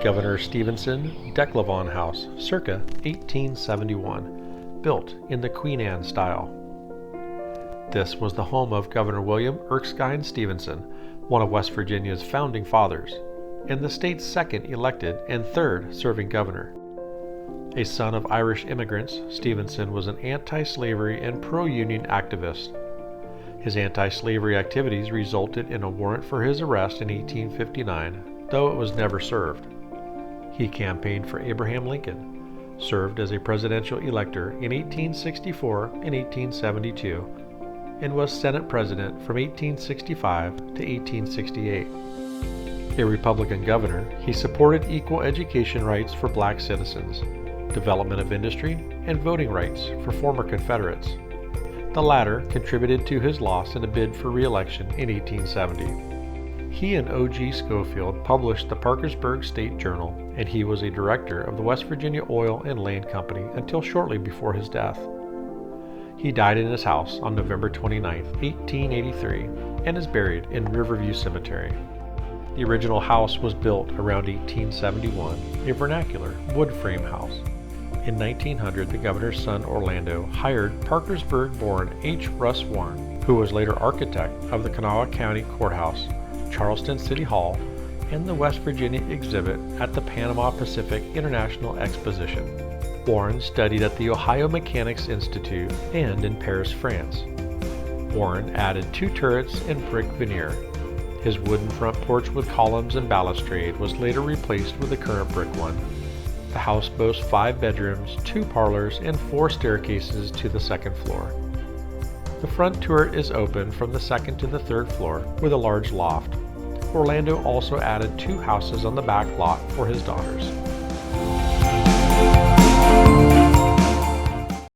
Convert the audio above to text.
Governor Stephenson Declevon House, circa 1871, built in the Queen Anne style. This was the home of Governor William Erskine Stephenson, one of West Virginia's founding fathers, and the state's second elected and third serving governor. A son of Irish immigrants, Stephenson was an anti-slavery and pro-union activist. His anti-slavery activities resulted in a warrant for his arrest in 1859, though it was never served. He campaigned for Abraham Lincoln, served as a presidential elector in 1864 and 1872, and was Senate President from 1865 to 1868. A Republican governor, he supported equal education rights for black citizens, development of industry, and voting rights for former Confederates. The latter contributed to his loss in a bid for re-election in 1870. He and O.G. Schofield published the Parkersburg State Journal, and he was a director of the West Virginia Oil and Land Company until shortly before his death. He died in his house on November 29, 1883, and is buried in Riverview Cemetery. The original house was built around 1871, a vernacular wood frame house. In 1900, the governor's son Orlando hired Parkersburg-born H. Russ Warren, who was later architect of the Kanawha County Courthouse, Charleston City Hall, and the West Virginia exhibit at the Panama Pacific International Exposition. Warren studied at the Ohio Mechanics Institute and in Paris, France. Warren added 2 turrets and brick veneer. His wooden front porch with columns and balustrade was later replaced with the current brick one. The house boasts 5 bedrooms, 2 parlors, and 4 staircases to the second floor. The front turret is open from the second to the third floor with a large loft. Orlando also added 2 houses on the back lot for his daughters.